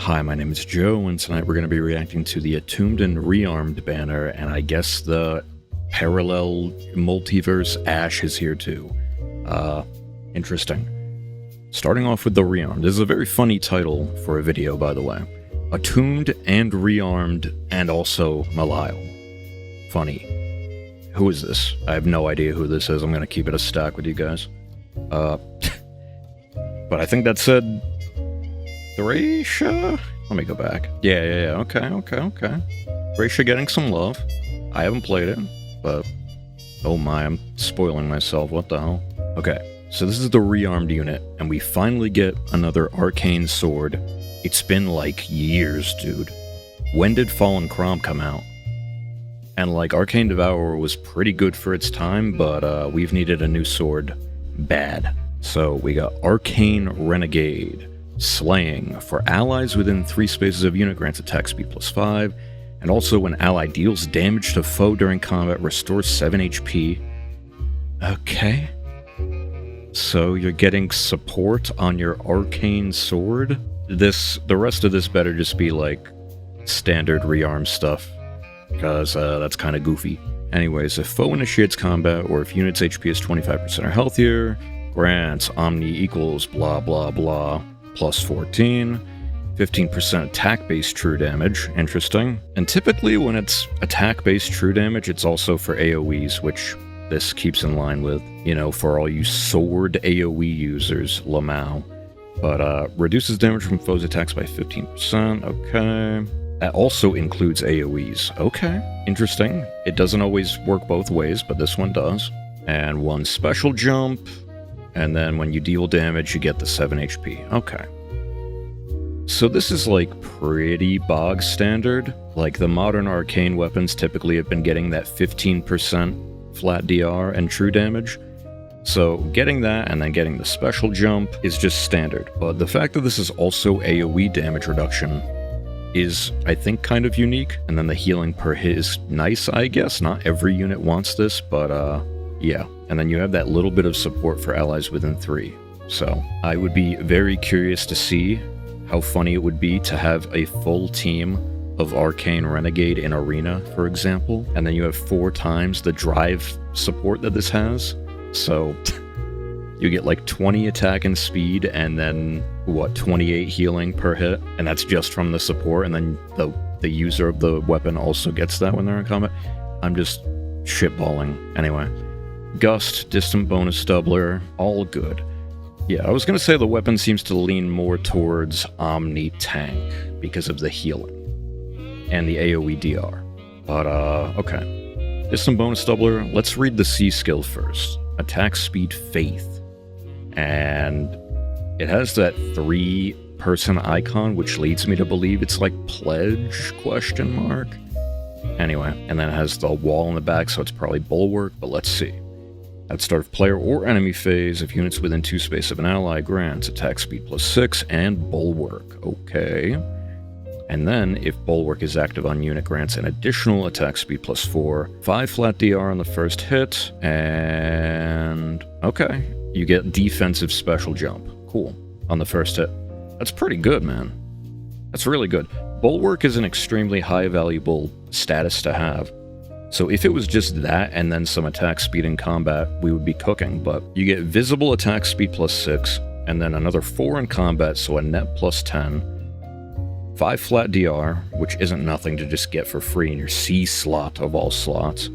Hi, my name is Joe, and tonight we're going to be reacting to the Attuned and Rearmed banner, and I guess the parallel multiverse Ashe is here too. Interesting. Starting off with the Rearmed. This is a very funny title for a video, by the way. Attuned and Rearmed, and also Malile. Funny. Who is this? I have no idea who this is. I'm going to keep it a stack with you guys. But I think that said... Thracia? Let me go back. Yeah. Okay. Thracia getting some love. I haven't played it, but... Oh my, I'm spoiling myself. What the hell? Okay, so this is the Rearmed unit, and we finally get another arcane sword. It's been like years, dude. When did Fallen Crom come out? And like, Arcane Devourer was pretty good for its time, but we've needed a new sword bad. So we got Arcane Renegade. Slaying. For allies within 3 spaces of unit grants attack speed +5, and also when ally deals damage to foe during combat, restores 7 HP. Okay. So you're getting support on your arcane sword? The rest of this better just be like standard rearm stuff, because that's kind of goofy. Anyways, if foe initiates combat, or if unit's HP is 25% or healthier, grants Omni equals blah blah blah. +14, 15% attack-based true damage, interesting. And typically when it's attack-based true damage, it's also for AoEs, which this keeps in line with, you know, for all you sword AoE users, Lamau. But reduces damage from foes' attacks by 15%, okay. That also includes AoEs, okay. Interesting. It doesn't always work both ways, but this one does. And 1 special jump. And then when you deal damage, you get the 7 HP. Okay. So this is like pretty bog standard. Like the modern arcane weapons typically have been getting that 15% flat DR and true damage. So getting that and then getting the special jump is just standard. But the fact that this is also AoE damage reduction is, I think, kind of unique. And then the healing per hit is nice, I guess. Not every unit wants this, but yeah. And then you have that little bit of support for allies within 3. So I would be very curious to see how funny it would be to have a full team of Arcane Renegade in Arena, for example. And then you have 4 times the drive support that this has. So you get like 20 attack and speed, and then, what, 28 healing per hit? And that's just from the support, and then the user of the weapon also gets that when they're in combat. I'm just shitballing. Anyway. Gust, distant bonus doubler, all good. Yeah, I was gonna say the weapon seems to lean more towards Omni Tank because of the healing and the AoE DR. But, okay. Distant bonus doubler, let's read the C skill first. Attack speed Faith. And it has that 3-person icon, which leads me to believe it's like Pledge, ? Anyway, and then it has the wall in the back, so it's probably Bulwark, but let's see. At start of player or enemy phase, if units within 2 space of an ally grants attack speed +6 and Bulwark. Okay. And then, if Bulwark is active on unit, grants an additional attack speed +4, 5 flat DR on the first hit, and... okay. You get defensive special jump. Cool. On the first hit. That's pretty good, man. That's really good. Bulwark is an extremely high valuable status to have. So if it was just that and then some attack speed in combat, we would be cooking, but you get visible attack speed +6, and then another 4 in combat, so a net +10, 5 flat DR, which isn't nothing to just get for free in your C slot of all slots,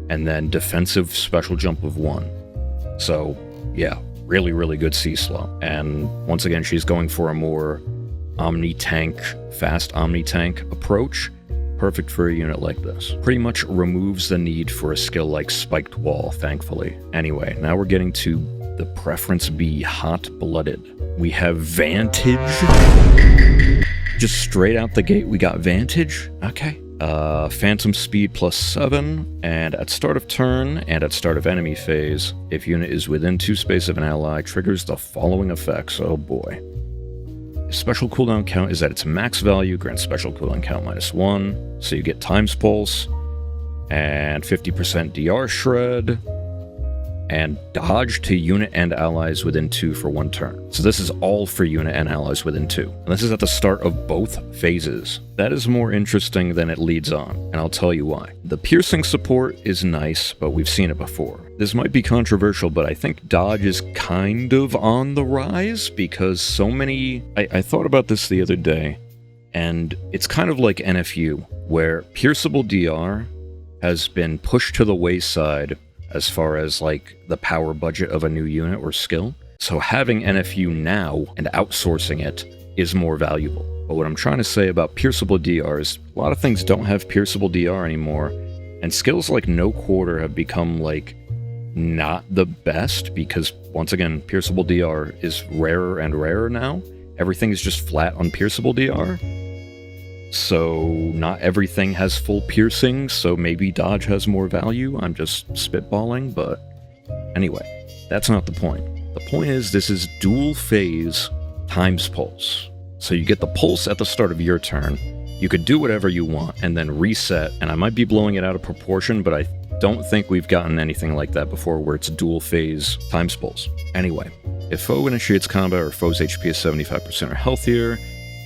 and then defensive special jump of 1. So yeah, really, really good C slot. And once again, she's going for a more Omni-Tank, fast Omni-Tank approach. Perfect for a unit like this. Pretty much removes the need for a skill like Spiked Wall, thankfully. Anyway, now we're getting to the Preference B, Hot Blooded. We have Vantage. Just straight out the gate, we got Vantage. Okay. Phantom Speed +7, and at start of turn and at start of enemy phase, if unit is within 2 space of an ally, triggers the following effects. Oh boy. Special cooldown count is at its max value, grants special cooldown count -1, so you get Times Pulse, and 50% DR Shred, and dodge to unit and allies within 2 for 1 turn. So this is all for unit and allies within 2. And this is at the start of both phases. That is more interesting than it leads on, and I'll tell you why. The piercing support is nice, but we've seen it before. This might be controversial, but I think dodge is kind of on the rise, because so many... I thought about this the other day, and it's kind of like NFU, where pierceable DR has been pushed to the wayside as far as like the power budget of a new unit or skill. So having NFU now and outsourcing it is more valuable. But what I'm trying to say about pierceable DR is a lot of things don't have pierceable DR anymore, and skills like No Quarter have become like not the best because, once again, pierceable DR is rarer and rarer now. Everything is just flat on pierceable DR. So not everything has full piercing, so maybe dodge has more value. I'm just spitballing, but anyway, that's not the point. The point is this is dual phase times pulse. So you get the pulse at the start of your turn. You could do whatever you want and then reset, and I might be blowing it out of proportion, but I don't think we've gotten anything like that before where it's dual phase times pulse. Anyway, if foe initiates combat or foe's HP is 75% or healthier,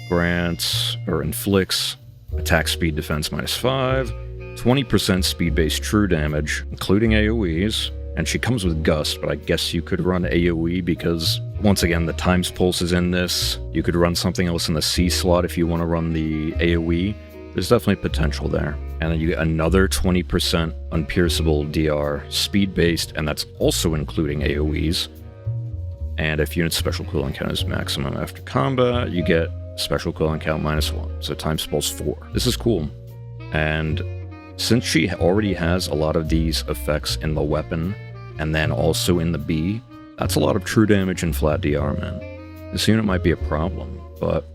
grants or inflicts attack speed defense -5, 20% speed-based true damage, including AoEs, and she comes with Gust, but I guess you could run AoE because, once again, the times pulse is in this. You could run something else in the C slot if you want to run the AoE. There's definitely potential there. And then you get another 20% unpierceable DR, speed-based, and that's also including AoEs. And if unit's special cooldown count is maximum after combat, you get special cooldown count -1, so times pulse 4. This is cool. And since she already has a lot of these effects in the weapon, and then also in the B, that's a lot of true damage and flat DR, man. This unit might be a problem, but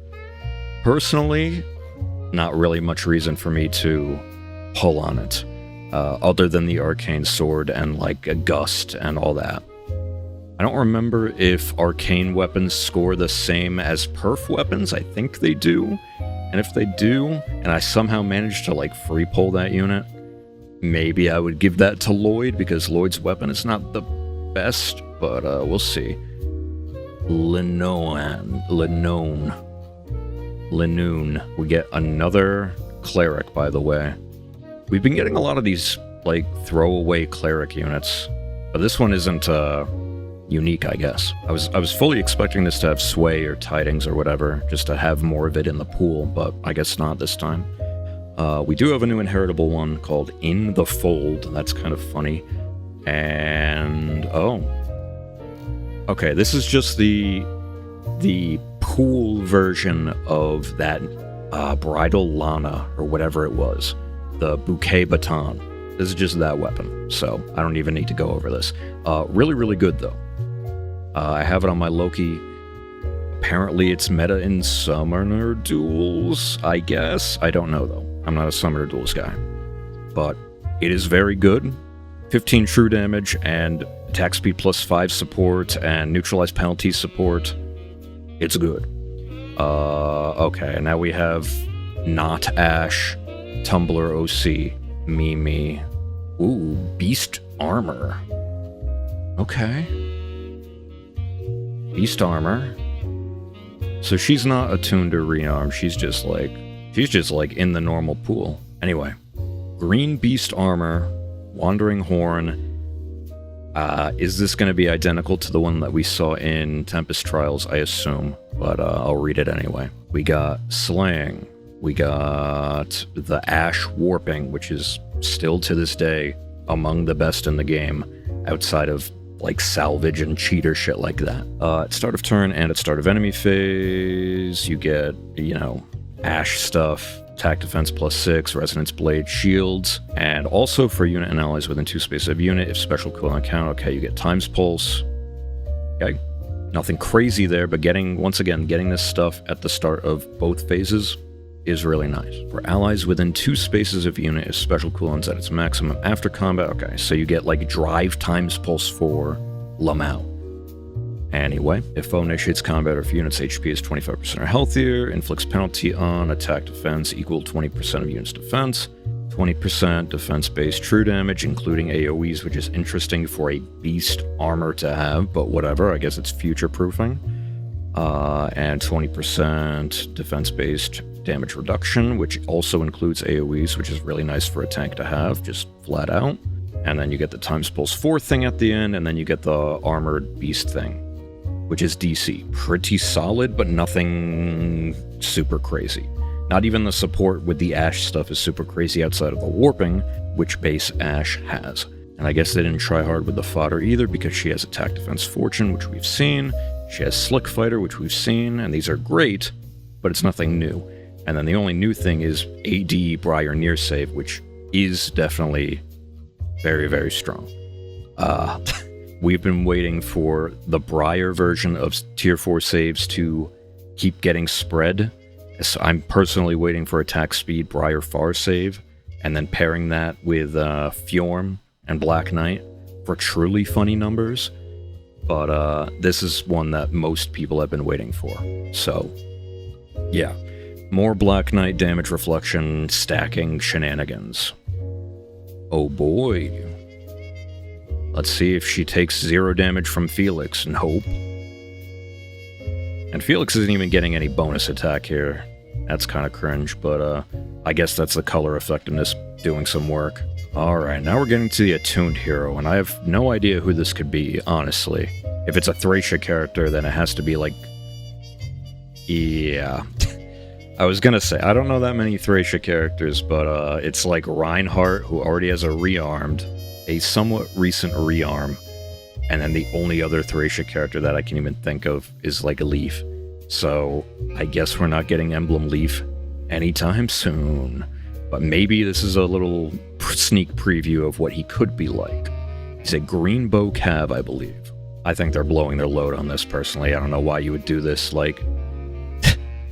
personally, not really much reason for me to pull on it, other than the arcane sword and like a gust and all that. I don't remember if arcane weapons score the same as perf weapons. I think they do. And if they do, and I somehow managed to like free pull that unit, maybe I would give that to Lloyd, because Lloyd's weapon is not the best, but we'll see. Linoon. We get another cleric, by the way. We've been getting a lot of these like throwaway cleric units, but this one isn't unique, I guess. I was fully expecting this to have sway or tidings or whatever, just to have more of it in the pool, but I guess not this time. We do have a new inheritable one called In the Fold. That's kind of funny. And okay, this is just the pool version of that bridal Lana or whatever it was, the bouquet baton. This is just that weapon, so I don't even need to go over this. Really, really good though. I have it on my Loki. Apparently it's meta in summoner duels, I guess. I don't know though. I'm not a summoner duels guy. But it is very good. 15 true damage and attack speed +5 support and neutralize penalty support. It's good. Okay, now we have not Ashe, Tumblr OC, Mimi. Ooh, Beast Armor. Okay. Beast Armor. So she's not attuned or rearmed, she's just like in the normal pool. Anyway, green Beast Armor, Wandering Horn. Is this going to be identical to the one that we saw in Tempest Trials? I assume, but I'll read it anyway. We got Slaying. We got the Ashe Warping, which is still to this day among the best in the game, outside of like salvage and cheater shit like that. At start of turn and at start of enemy phase, you get, Ashe stuff, attack defense +6, resonance blade, shields, and also for unit and allies within 2 spaces of unit, if special cooldown count, okay, you get times pulse. Okay, nothing crazy there, but getting this stuff at the start of both phases is really nice. For allies within 2 spaces of unit, if special cooldown's at its maximum after combat, okay, so you get like drive times pulse for Lamau. Anyway, if foe initiates combat or if unit's HP is 25% or healthier, inflicts penalty on attack defense equal 20% of unit's defense. 20% defense-based true damage, including AoEs, which is interesting for a beast armor to have, but whatever, I guess it's future-proofing. And 20% defense-based damage reduction, which also includes AoEs, which is really nice for a tank to have, just flat out. And then you get the times pulse 4 thing at the end, and then you get the armored beast thing, which is DC. Pretty solid, but nothing super crazy. Not even the support with the Ashe stuff is super crazy outside of the warping, which base Ashe has. And I guess they didn't try hard with the fodder either, because she has attack defense fortune, which we've seen. She has slick fighter, which we've seen, and these are great, but it's nothing new. And then the only new thing is AD Briar near save, which is definitely very, very strong. We've been waiting for the Briar version of tier 4 saves to keep getting spread. So I'm personally waiting for attack speed Briar Far save, and then pairing that with Fjorm and Black Knight for truly funny numbers. But this is one that most people have been waiting for. So, yeah. More Black Knight damage reflection stacking shenanigans. Oh boy. Let's see if she takes 0 damage from Felix and hope. And Felix isn't even getting any bonus attack here. That's kind of cringe, but I guess that's the color effectiveness doing some work. Alright, now we're getting to the Attuned hero, and I have no idea who this could be, honestly. If it's a Thracia character, then it has to be like... Yeah. I was gonna say, I don't know that many Thracia characters, but it's like Reinhardt, who already has a Rearmed, a somewhat recent Rearm, and then the only other Thracia character that I can even think of is like a Leaf. So, I guess we're not getting Emblem Leaf anytime soon. But maybe this is a little sneak preview of what he could be like. He's a green bow cav, I believe. I think they're blowing their load on this, personally. I don't know why you would do this, like...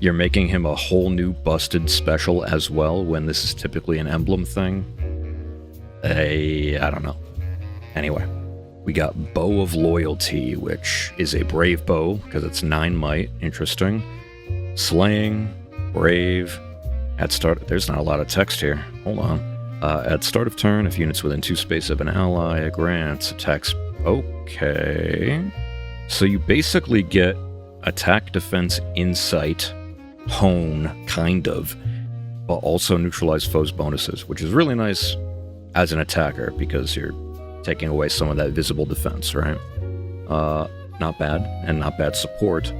You're making him a whole new busted special as well, when this is typically an emblem thing. I don't know. Anyway, we got Bow of Loyalty, which is a brave bow, because it's 9 might. Interesting. Slaying, brave. At start, there's not a lot of text here. Hold on. At start of turn, if units within 2 space of an ally grants attacks. Okay. So you basically get attack, defense, insight, hone, kind of, but also neutralize foes' bonuses, which is really nice as an attacker because you're taking away some of that visible defense, right? Not bad, and not bad support,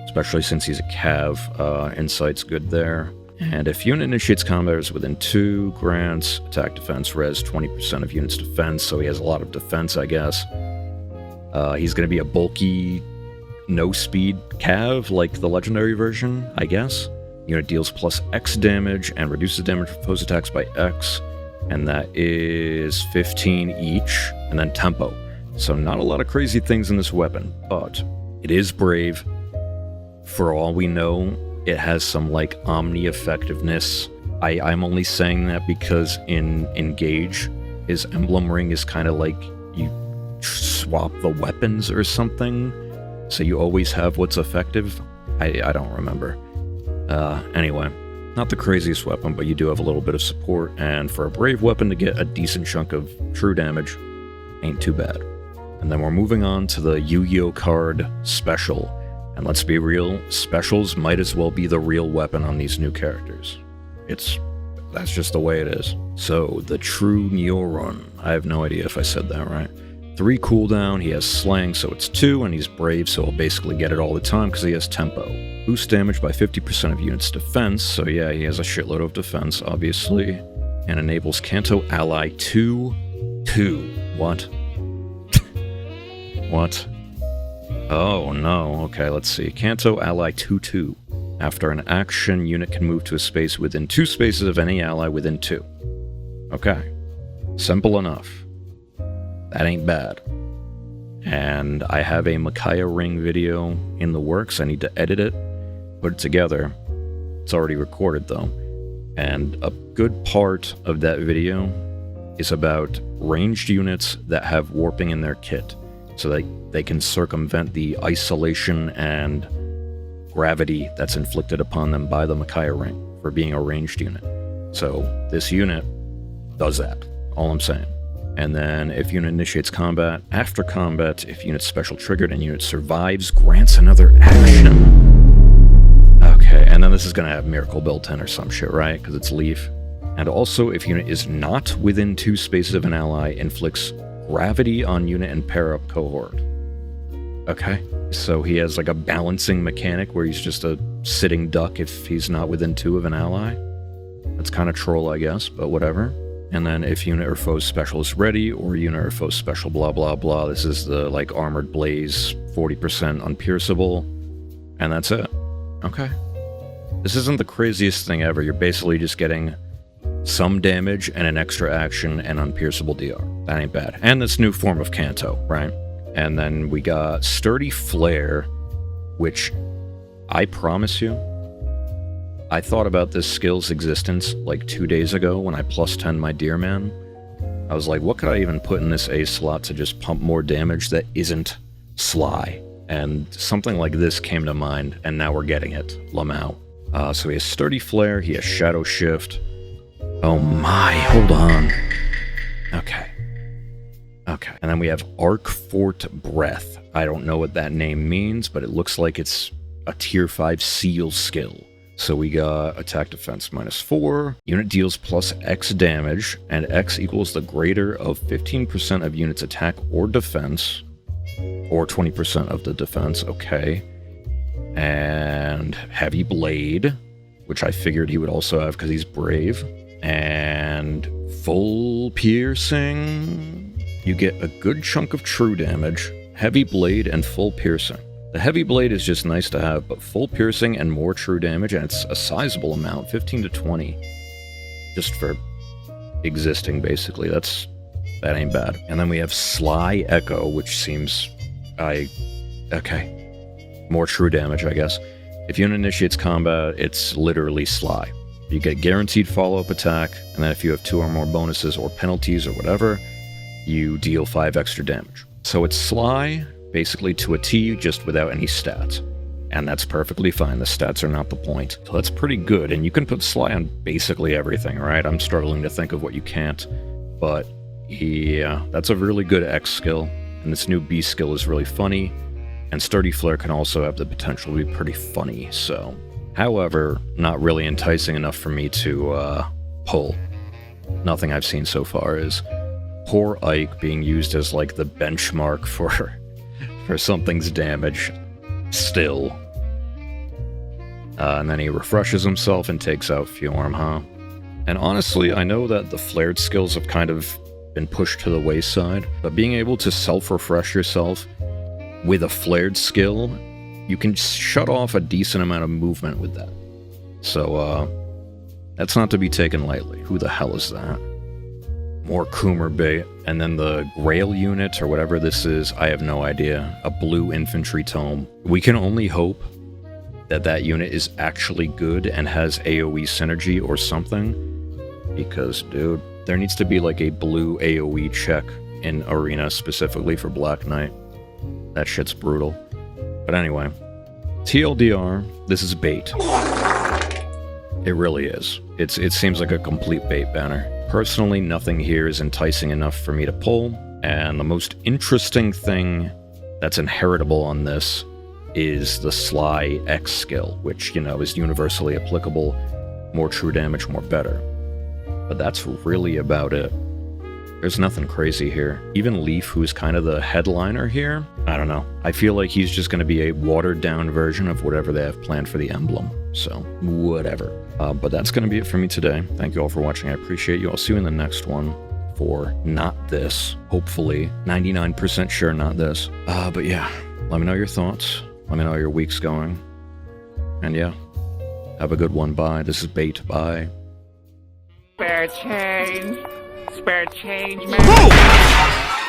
especially since he's a cav. Insight's good there. And if unit initiates combat is within 2, grants attack, defense, res 20% of unit's defense, so he has a lot of defense, I guess. He's going to be a bulky, no-speed cav, like the legendary version, I guess. Unit deals plus X damage and reduces damage from foes' attacks by X, and that is 15 each, and then tempo. So not a lot of crazy things in this weapon, but it is brave. For all we know, it has some, like, omni-effectiveness. I'm only saying that because in Engage, his emblem ring is kind of like you swap the weapons or something, so you always have what's effective. I don't remember. Anyway, not the craziest weapon, but you do have a little bit of support, and for a brave weapon to get a decent chunk of true damage, ain't too bad. And then we're moving on to the Yu-Gi-Oh card special. And let's be real, specials might as well be the real weapon on these new characters. That's just the way it is. So, the true Neorun. I have no idea if I said that right. 3 cooldown, he has slang, so it's 2, and he's brave, so he'll basically get it all the time because he has tempo. Boost damage by 50% of units' defense, so yeah, he has a shitload of defense, obviously. And enables Kanto Ally 2-2. What? What? Oh no, okay, let's see. Kanto Ally 2-2. After an action, unit can move to a space within 2 spaces of any ally within 2. Okay. Simple enough. That ain't bad. And I have a Micaiah Ring video in the works. I need to edit it, put it together. It's already recorded though. And a good part of that video is about ranged units that have warping in their kit, so they can circumvent the isolation and gravity that's inflicted upon them by the Micaiah Ring for being a ranged unit. So this unit does that. All I'm saying. And then if unit initiates combat, after combat, if unit's special triggered and unit survives, grants another action. Okay, and then this is gonna have Miracle built in or some shit, right? Because it's Leaf. And also, if unit is not within 2 spaces of an ally, inflicts gravity on unit and pair-up cohort. Okay, so he has like a balancing mechanic where he's just a sitting duck if he's not within 2 of an ally. That's kind of troll, I guess, but whatever. And then if unit or foe's special is ready, or unit or foe's special blah blah blah, this is the like Armored Blaze, 40% unpierceable, and that's it. Okay. This isn't the craziest thing ever, you're basically just getting some damage and an extra action and unpierceable DR. That ain't bad. And this new form of Kanto, right? And then we got Sturdy Flare, which I promise you, I thought about this skill's existence like 2 days ago when I plus 10 my Deer Man. I was like, what could I even put in this A slot to just pump more damage that isn't Sly? And something like this came to mind, and now we're getting it. Lamau. So he has Sturdy Flare, he has Shadow Shift. Oh my, hold on. Okay. Okay. And then we have Arc Fort Breath. I don't know what that name means, but it looks like it's a tier 5 seal skill. So we got attack defense -4, unit deals plus X damage, and X equals the greater of 15% of unit's attack or defense, or 20% of the defense, okay. And Heavy Blade, which I figured he would also have because he's brave. And Full Piercing. You get a good chunk of true damage, Heavy Blade, and Full Piercing. The Heavy Blade is just nice to have, but Full Piercing and more true damage, and it's a sizable amount, 15 to 20. Just for existing, basically. That ain't bad. And then we have Sly Echo, which seems... okay. More true damage, I guess. If unit initiates combat, it's literally Sly. You get guaranteed follow-up attack, and then if you have 2 or more bonuses or penalties or whatever, you deal 5 extra damage. So it's Sly, basically to a T, just without any stats. And that's perfectly fine, the stats are not the point. So that's pretty good, and you can put Sly on basically everything, right? I'm struggling to think of what you can't, but yeah, that's a really good X skill, and this new B skill is really funny, and Sturdy Flare can also have the potential to be pretty funny, so... However, not really enticing enough for me to pull. Nothing I've seen so far is poor Ike being used as like the benchmark for something's damage still. And then he refreshes himself and takes out Fjorm, huh? And honestly, I know that the flared skills have kind of been pushed to the wayside, but being able to self-refresh yourself with a flared skill, you can shut off a decent amount of movement with that. So, that's not to be taken lightly. Who the hell is that? More Coomer bait. And then the Grail unit, or whatever this is, I have no idea. A blue infantry tome. We can only hope that that unit is actually good and has AoE synergy or something. Because, dude, there needs to be like a blue AoE check in Arena specifically for Black Knight. That shit's brutal. But anyway, TLDR, this is bait. It really is. It seems like a complete bait banner. Personally, nothing here is enticing enough for me to pull, and the most interesting thing that's inheritable on this is the Sly X skill, which, you know, is universally applicable. More true damage, more better. But that's really about it. There's nothing crazy here. Even Leaf, who's kind of the headliner here, I don't know. I feel like he's just going to be a watered-down version of whatever they have planned for the emblem. So, whatever. But that's going to be it for me today. Thank you all for watching. I appreciate you. I'll see you in the next one for not this. Hopefully. 99% sure not this. But yeah, let me know your thoughts. Let me know how your week's going. And yeah, have a good one. Bye. This is Bait. Bye. Spare change. Spare change, man.